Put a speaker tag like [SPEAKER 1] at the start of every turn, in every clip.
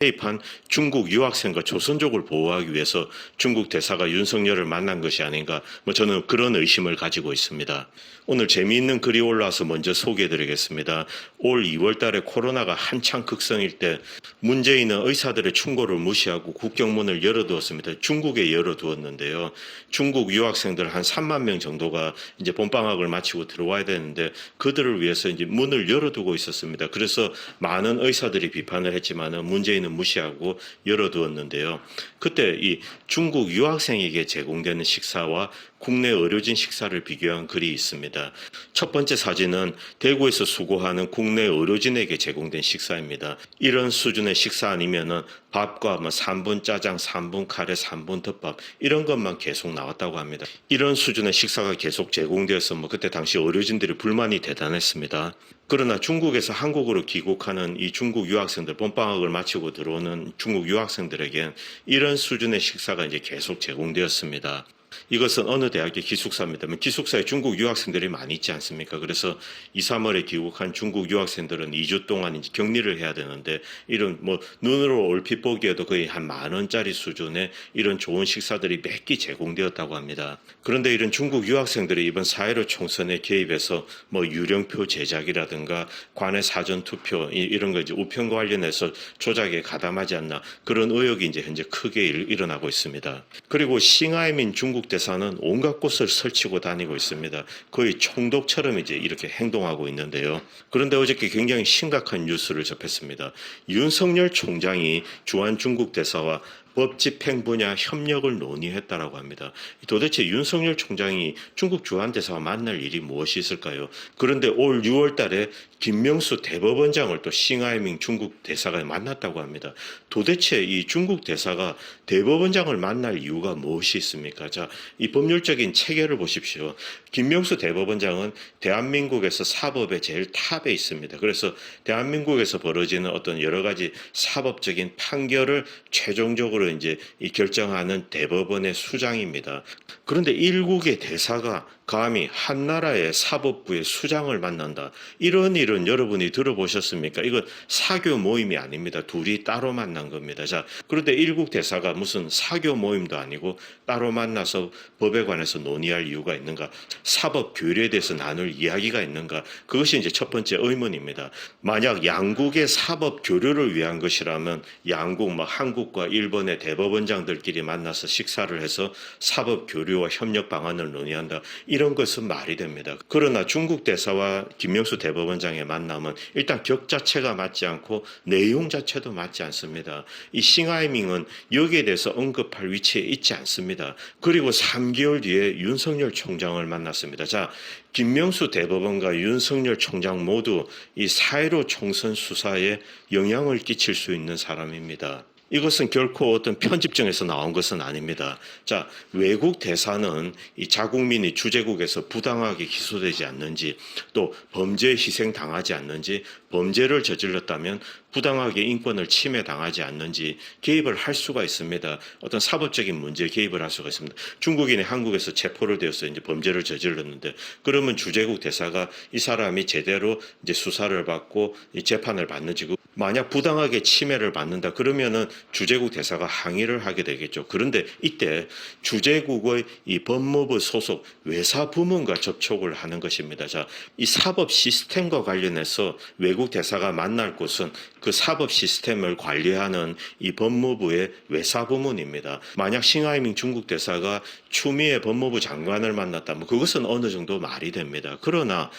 [SPEAKER 1] 개입한 중국 유학생과 조선족을 보호하기 위해서 중국 대사가 윤석열을 만난 것이 아닌가, 저는 그런 의심을 가지고 있습니다. 오늘 재미있는 글이 올라와서 먼저 소개해드리겠습니다. 올 2월 달에 코로나가 한창 극성일 때 문재인은 의사들의 충고를 무시하고 국경문을 열어두었습니다. 중국에 열어두었는데요. 중국 유학생들 한 3만 명 정도가 이제 봄방학을 마치고 들어와야 되는데 그들을 위해서 이제 문을 열어두고 있었습니다. 그래서 많은 의사들이 비판을 했지만은 문재인은 무시하고 열어두었는데요. 그때 이 중국 유학생에게 제공되는 식사와 국내 의료진 식사를 비교한 글이 있습니다. 첫 번째 사진은 대구에서 수고하는 국내 의료진에게 제공된 식사입니다. 이런 수준의 식사 아니면은 밥과 3분 짜장, 3분 카레, 3분 덮밥 이런 것만 계속 나왔다고 합니다. 이런 수준의 식사가 계속 제공되어서 그때 당시 의료진들이 불만이 대단했습니다. 그러나 중국에서 한국으로 귀국하는 이 중국 유학생들, 봄방학을 마치고 들어오는 중국 유학생들에겐 이런 수준의 식사가 이제 계속 제공되었습니다. 이것은 어느 대학의 기숙사입니다. 기숙사에 중국 유학생들이 많이 있지 않습니까? 그래서 2, 3월에 귀국한 중국 유학생들은 2주 동안 이제 격리를 해야 되는데 이런 눈으로 얼핏 보기에도 거의 한 10,000원짜리 수준의 이런 좋은 식사들이 몇 끼 제공되었다고 합니다. 그런데 이런 중국 유학생들이 이번 4.15 총선에 개입해서 유령표 제작이라든가 관내 사전 투표 이런 거 이제 우편 관련해서 조작에 가담하지 않나 그런 의혹이 이제 현재 크게 일어나고 있습니다. 그리고 싱하이민 중국 대사는 온갖 곳을 설치고 다니고 있습니다. 거의 총독처럼 이제 이렇게 행동하고 있는데요. 그런데 어저께 굉장히 심각한 뉴스를 접했습니다. 윤석열 총장이 주한 중국 대사와 법 집행 분야 협력을 논의했다라고 합니다. 도대체 윤석열 총장이 중국 주한 대사와 만날 일이 무엇이 있을까요? 그런데 올 6월 달에 김명수 대법원장을 또 싱하이밍 중국 대사가 만났다고 합니다. 도대체 이 중국 대사가 대법원장을 만날 이유가 무엇이 있습니까? 자, 이 법률적인 체계를 보십시오. 김명수 대법원장은 대한민국에서 사법의 제일 탑에 있습니다. 그래서 대한민국에서 벌어지는 어떤 여러 가지 사법적인 판결을 최종적으로 이제 결정하는 대법원의 수장입니다. 그런데 일국의 대사가 감히 한 나라의 사법부의 수장을 만난다. 이런 일은 여러분이 들어보셨습니까? 이건 사교 모임이 아닙니다. 둘이 따로 만난 겁니다. 자, 그런데 일국 대사가 무슨 사교 모임도 아니고 따로 만나서 법에 관해서 논의할 이유가 있는가? 사법 교류에 대해서 나눌 이야기가 있는가? 그것이 이제 첫 번째 의문입니다. 만약 양국의 사법 교류를 위한 것이라면 양국 한국과 일본의 대법원장들끼리 만나서 식사를 해서 사법 교류와 협력 방안을 논의한다. 이런 것은 말이 됩니다. 그러나 중국 대사와 김명수 대법원장의 만남은 일단 격 자체가 맞지 않고 내용 자체도 맞지 않습니다. 이 싱하이밍은 여기에 대해서 언급할 위치에 있지 않습니다. 그리고 3개월 뒤에 윤석열 총장을 만났습니다. 자, 김명수 대법원과 윤석열 총장 모두 이 4.15 총선 수사에 영향을 끼칠 수 있는 사람입니다. 이것은 결코 어떤 편집증에서 나온 것은 아닙니다. 자, 외국 대사는 이 자국민이 주재국에서 부당하게 기소되지 않는지 또 범죄에 희생당하지 않는지 범죄를 저질렀다면 부당하게 인권을 침해당하지 않는지 개입을 할 수가 있습니다. 어떤 사법적인 문제에 개입을 할 수가 있습니다. 중국인이 한국에서 체포를 되어서 이제 범죄를 저질렀는데 그러면 주재국 대사가 이 사람이 제대로 이제 수사를 받고 이 재판을 받는지 만약 부당하게 침해를 받는다 그러면은 주재국 대사가 항의를 하게 되겠죠. 그런데 이때 주재국의 이 법무부 소속 외사부문과 접촉을 하는 것입니다. 자, 이 사법 시스템과 관련해서 외국 대사가 만날 곳은 그 사법 시스템을 관리하는 이 법무부의 외사부문입니다. 만약 싱하이밍 중국 대사가 추미애 법무부 장관을 만났다면 그것은 어느 정도 말이 됩니다. 그러나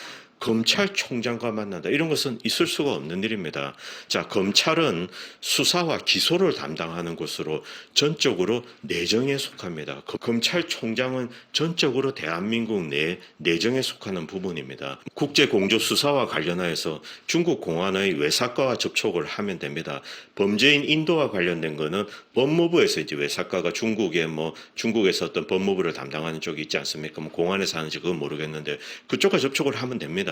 [SPEAKER 1] 검찰총장과 만난다. 이런 것은 있을 수가 없는 일입니다. 자, 검찰은 수사와 기소를 담당하는 곳으로 전적으로 내정에 속합니다. 검찰총장은 전적으로 대한민국 내 내정에 속하는 부분입니다. 국제공조수사와 관련하여서 중국 공안의 외사과와 접촉을 하면 됩니다. 범죄인 인도와 관련된 거는 법무부에서 이제 외사과가 중국에서 어떤 법무부를 담당하는 쪽이 있지 않습니까? 공안에서 하는지 그건 모르겠는데 그쪽과 접촉을 하면 됩니다.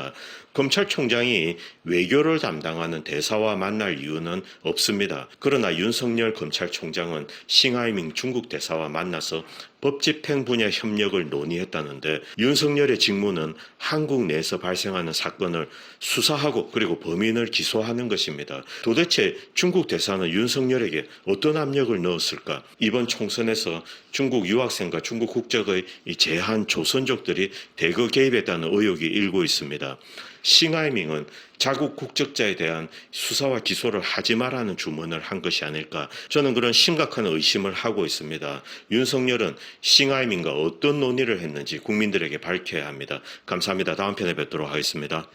[SPEAKER 1] 검찰총장이 외교를 담당하는 대사와 만날 이유는 없습니다. 그러나 윤석열 검찰총장은 싱하이밍 중국 대사와 만나서 법집행 분야 협력을 논의했다는데 윤석열의 직무는 한국 내에서 발생하는 사건을 수사하고 그리고 범인을 기소하는 것입니다. 도대체 중국 대사는 윤석열에게 어떤 압력을 넣었을까? 이번 총선에서 중국 유학생과 중국 국적의 이 제한 조선족들이 대거 개입했다는 의혹이 일고 있습니다. 싱하이밍은 자국 국적자에 대한 수사와 기소를 하지 말라는 주문을 한 것이 아닐까, 저는 그런 심각한 의심을 하고 있습니다. 윤석열은 싱하이밍과 어떤 논의를 했는지 국민들에게 밝혀야 합니다. 감사합니다. 다음 편에 뵙도록 하겠습니다.